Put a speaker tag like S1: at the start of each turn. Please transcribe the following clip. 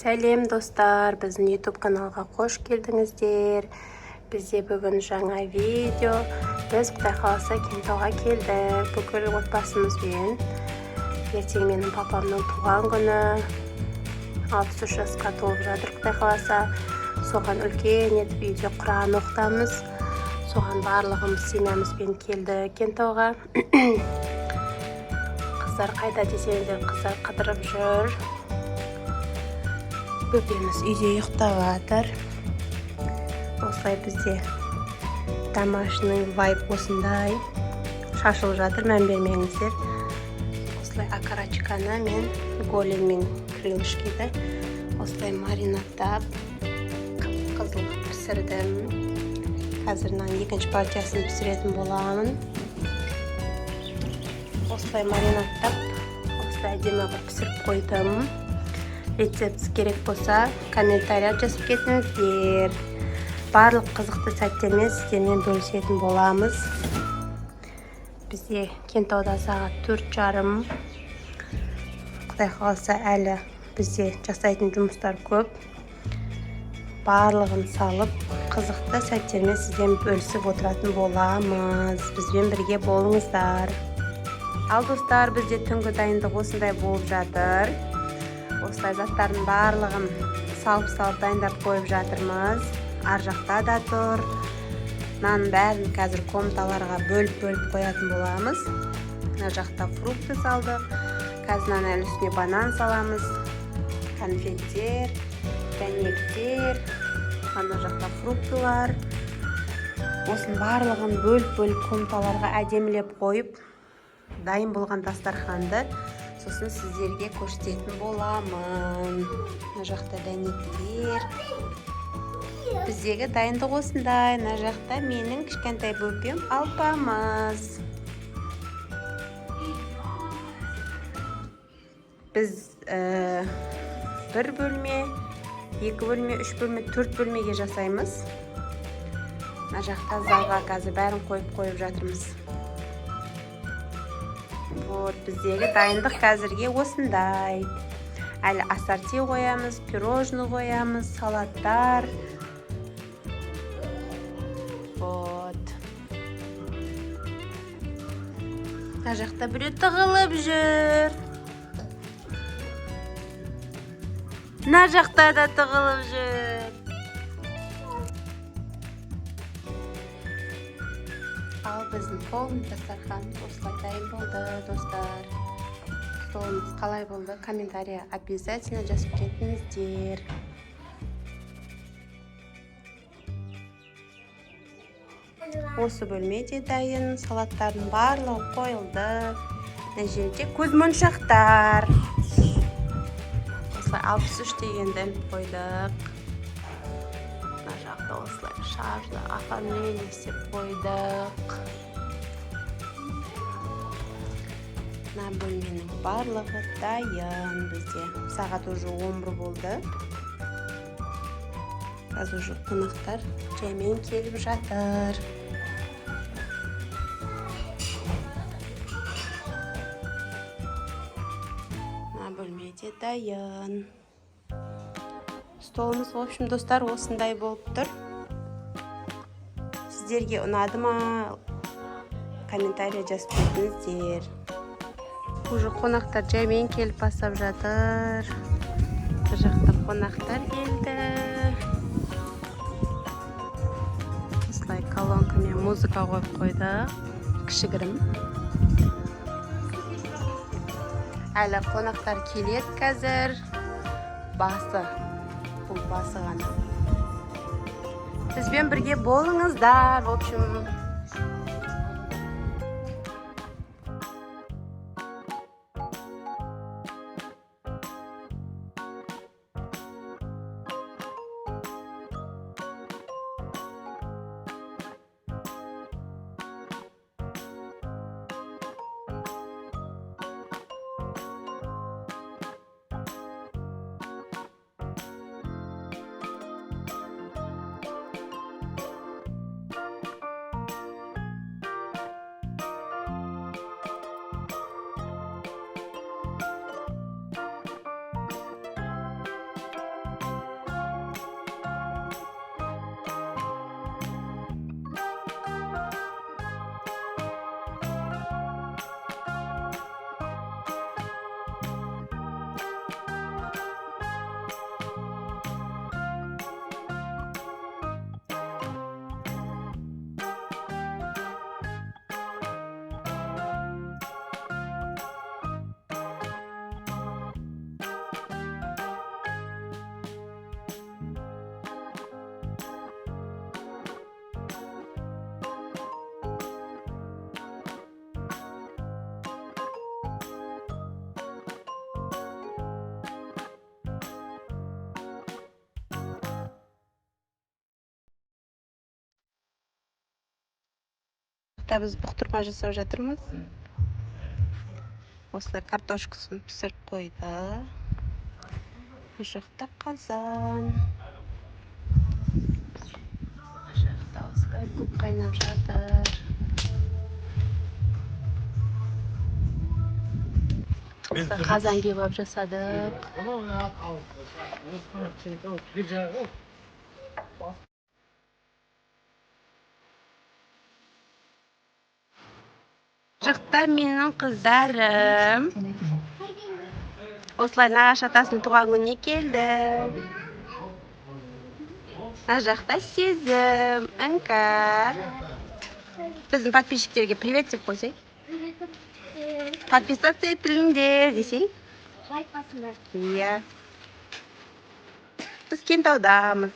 S1: Сәлем достар, біздің YouTube каналға қош келдіңіздер. Бізде бүгін жаңа видео. Біз Құдай қаласа Кентауға келдік. Бүкіл отбасымызбен. Ертең менің папамның туған күні. 63 жасқа толып жатыр Құдай қаласа. Соған үлкен етіп үйде Құран оқытамыз. Соған барлығымыз семьямызбен келді Кентауға. Қыздар қайда десеңіздер, қыздар қыдырып жүр. Бөпеміз үйде ұйықтап жатыр. Осылай бізде домашний вайб осындай шашылып жатыр, мән бермеңіздер. Осылай окорочканы мен голенмен крылышкиді осылай маринадтап қызыл пісірдім. Қазірнен екінші партиясын пісіретін боламын. Осылай маринадтап, осылай әдемі қылып пісіріп қойдым. Рецепт керек болса, комментария жазып кетіңіздер. Барлық қызықты сәттермен сіздермен бөлісетін боламыз. Бізде Кентауда сағат 4:30. Құдай қаласа әлі бізде жасайтын жұмыстар көп. Барлығын салып, қызықты сәттермен сіздермен бөлісіп отыратын боламыз. Бізбен бірге болыңыздар. Ал достар, бізде түнгі дайындық осындай болып жатыр. Осылай заттардың барлығын салып дайындап қойып жатырмыз. Ар жақта да тұр. Нанның бәрін қазір комнаталарға бөліп қоятын боламыз. Мына жақта фрукты салдық. Қазір нан үстіне банан саламыз. Конфеттер, дәнектер. Ана жақта фруктылар. Осының барлығын бөліп комнаталарға әдемілеп қойып, дайын болған дастарханды сосын сіздерге көрсететін боламын. Мына жақта дәнектер. Біздегі дайындық осындай. Мына жақта менің кішкентай бөпем алпамыз. Біз бір бөлме, 2 бөлме, 3 бөлме, 4 бөлмеге жасаймыз. Мына жақта залға қазір бәрін қойып жатырмыз. Біздегі дайындық қазірге осындай. Әлі ассорти қоямыз, пирожны қоямыз, салаттар. Мына жақта біреу тығылып жүр. Мына жақта да тығылып жүр. Ал біздің полный дастарханымыз осылай дайын болды, достар. Столымыз қалай болды? Комментария обязательно жазып кетіңіздер. Осы бөлмеде дайын, салаттардың барлығы қойылды. Мына жерде көзмоншақтар. Осылай 63 дегенді іліп қойдық. Мына жақта осылай шаржды оформление істеп қойдық. Мына бөлменің барлығы дайын бізде. Сағат уже 11 болды. Қазір уже қонақтар жаймен келіп жатыр. Мына бөлмеде дайын. Столымыз, в общем, достар, осындай болып тұр. Сіздерге ұнады ма? Комментария жазып кетіңіздер. Уже қонақтар жаймен келіп бастап жатыр. Бір жақта қонақтар келді. Осылай колонкамен музыка қойып қойды. Кішігірім. Әлі қонақтар келеді қазір. Бұл басы ғана. Бізбен бірге болыңыздар. В общем, жақта біз бұқтырма жасап жатырмыз. Осылай картошкасын пісіріп қойды. Бұл жақта қазан. Бұл жақта осылай көк қайнап жатыр. Осылай қазан кебап жасадық. Жақта менің қыздарым. Осылай нағашы атасының туған күніне келді. Мына жақта Сезім, Іңкәр. Біздің подписчиктерге привет деп қойсай. Подписаться етіліңдер десең.
S2: Лайк басыңдар.
S1: Иә. Біз Кентаудамыз.